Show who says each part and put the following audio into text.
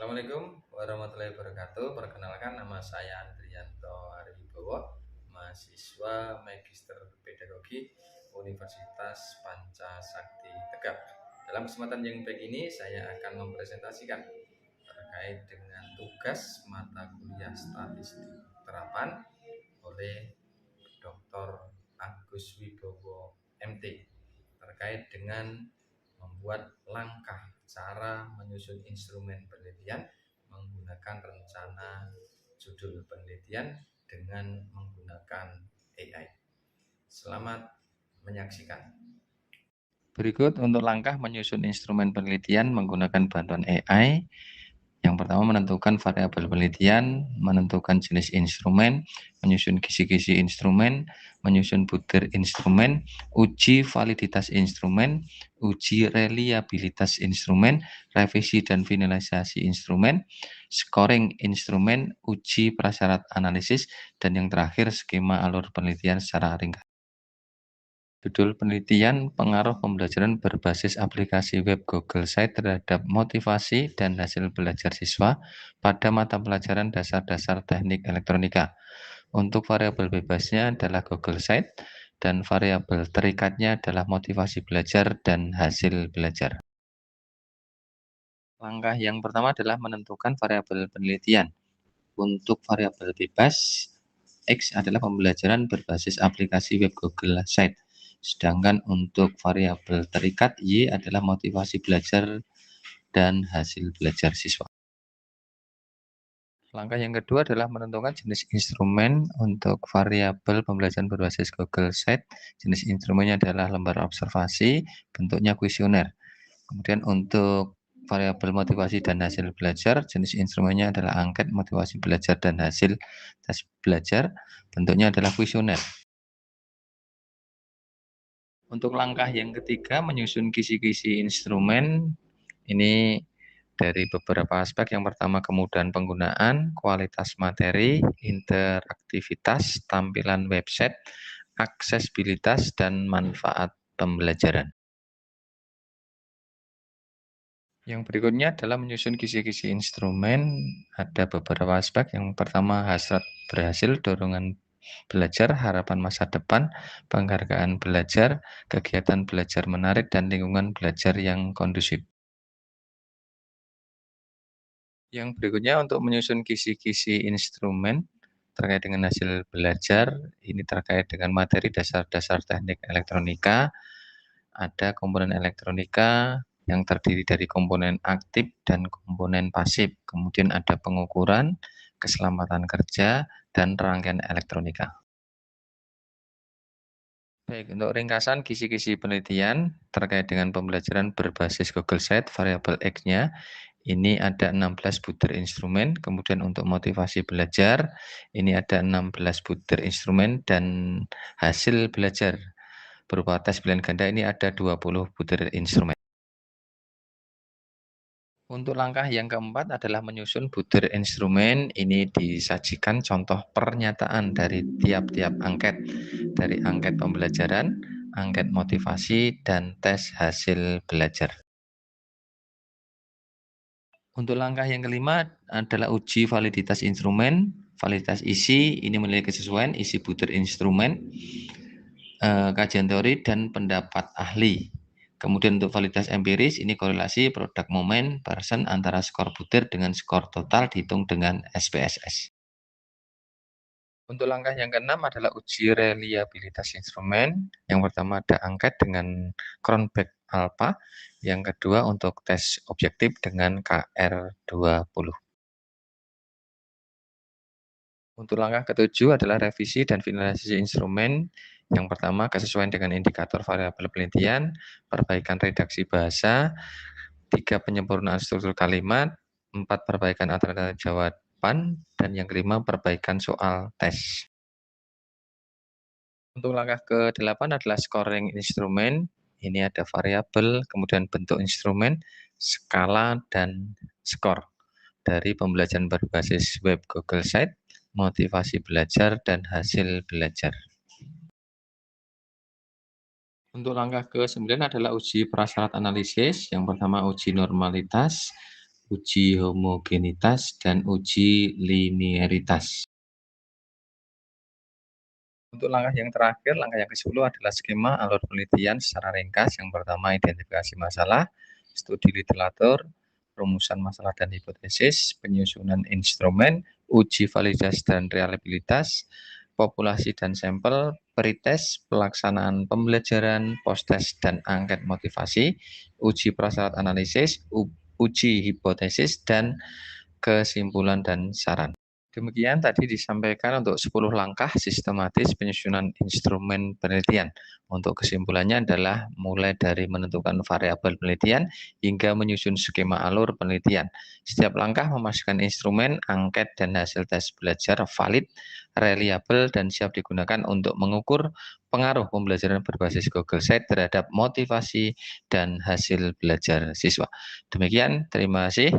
Speaker 1: Assalamualaikum warahmatullahi wabarakatuh. Perkenalkan, nama saya Andrianto Ariwibowo, mahasiswa Magister Pedagogi Universitas Pancasakti Tegap. Dalam kesempatan yang baik ini, saya akan mempresentasikan terkait dengan tugas mata kuliah statistik terapan oleh Dr. Agus Wibowo MT terkait dengan membuat langkah cara menyusun instrumen penelitian menggunakan rencana judul penelitian dengan menggunakan AI. Selamat menyaksikan. Berikut untuk langkah menyusun instrumen penelitian menggunakan bantuan AI. Yang pertama, menentukan variabel penelitian, menentukan jenis instrumen, menyusun kisi-kisi instrumen, menyusun butir instrumen, uji validitas instrumen, uji reliabilitas instrumen, revisi dan finalisasi instrumen, scoring instrumen, uji prasyarat analisis, dan yang terakhir skema alur penelitian secara ringkas. Judul penelitian, pengaruh pembelajaran berbasis aplikasi web Google Site terhadap motivasi dan hasil belajar siswa pada mata pelajaran dasar-dasar teknik elektronika. Untuk variabel bebasnya adalah Google Site dan variabel terikatnya adalah motivasi belajar dan hasil belajar. Langkah yang pertama adalah menentukan variabel penelitian. Untuk variabel bebas, X adalah pembelajaran berbasis aplikasi web Google Site. Sedangkan untuk variabel terikat Y adalah motivasi belajar dan hasil belajar siswa. Langkah yang kedua adalah menentukan jenis instrumen. Untuk variabel pembelajaran berbasis Google Site, jenis instrumennya adalah lembar observasi, bentuknya kuesioner. Kemudian untuk variabel motivasi dan hasil belajar, jenis instrumennya adalah angket motivasi belajar dan hasil tes belajar, bentuknya adalah kuesioner. Untuk langkah yang ketiga, menyusun kisi-kisi instrumen, ini dari beberapa aspek. Yang pertama, kemudahan penggunaan, kualitas materi, interaktivitas, tampilan website, aksesibilitas, dan manfaat pembelajaran. Yang berikutnya adalah menyusun kisi-kisi instrumen. Ada beberapa aspek. Yang pertama, hasrat berhasil, dorongan belajar, harapan masa depan, penghargaan belajar, kegiatan belajar menarik, dan lingkungan belajar yang kondusif. Yang berikutnya untuk menyusun kisi-kisi instrumen terkait dengan hasil belajar, ini terkait dengan materi dasar-dasar teknik elektronika. Ada komponen elektronika yang terdiri dari komponen aktif dan komponen pasif. Kemudian ada pengukuran, keselamatan kerja, dan rangkaian elektronika. Baik, untuk ringkasan kisi-kisi penelitian terkait dengan pembelajaran berbasis Google Site, variabel X-nya ini ada 16 butir instrumen. Kemudian untuk motivasi belajar, ini ada 16 butir instrumen, dan hasil belajar berupa tes pilihan ganda ini ada 20 butir instrumen. Untuk langkah yang keempat adalah menyusun butir instrumen. Ini disajikan contoh pernyataan dari tiap-tiap angket, dari angket pembelajaran, angket motivasi, dan tes hasil belajar. Untuk langkah yang kelima adalah uji validitas instrumen. Validitas isi, ini menilai kesesuaian isi butir instrumen, kajian teori, dan pendapat ahli. Kemudian untuk validitas empiris, ini korelasi produk momen persen antara skor butir dengan skor total dihitung dengan SPSS. Untuk langkah yang keenam adalah uji reliabilitas instrumen. Yang pertama ada angket dengan Cronbach alpha. Yang kedua untuk tes objektif dengan KR20. Untuk langkah ketujuh adalah revisi dan finalisasi instrumen. Yang pertama, kesesuaian dengan indikator variabel penelitian, perbaikan redaksi bahasa, 3 penyempurnaan struktur kalimat, 4 perbaikan alternatif jawaban, dan yang kelima perbaikan soal tes. Untuk langkah ke-8 adalah scoring instrumen. Ini ada variabel, kemudian bentuk instrumen, skala, dan skor dari pembelajaran berbasis web Google Site, motivasi belajar, dan hasil belajar. Untuk langkah ke-9 adalah uji prasyarat analisis. Yang pertama uji normalitas, uji homogenitas, dan uji linearitas. Untuk langkah yang terakhir, langkah yang ke-10 adalah skema alur penelitian secara ringkas. Yang pertama, identifikasi masalah, studi literatur, rumusan masalah dan hipotesis, penyusunan instrumen, uji validasi dan reliabilitas, populasi dan sampel, pretest, pelaksanaan pembelajaran, post-test dan angket motivasi, uji prasyarat analisis, uji hipotesis, dan kesimpulan dan saran. Demikian tadi disampaikan untuk 10 langkah sistematis penyusunan instrumen penelitian. Untuk kesimpulannya adalah mulai dari menentukan variabel penelitian hingga menyusun skema alur penelitian. Setiap langkah memastikan instrumen, angket, dan hasil tes belajar valid, reliable, dan siap digunakan untuk mengukur pengaruh pembelajaran berbasis Google Site terhadap motivasi dan hasil belajar siswa. Demikian, terima kasih.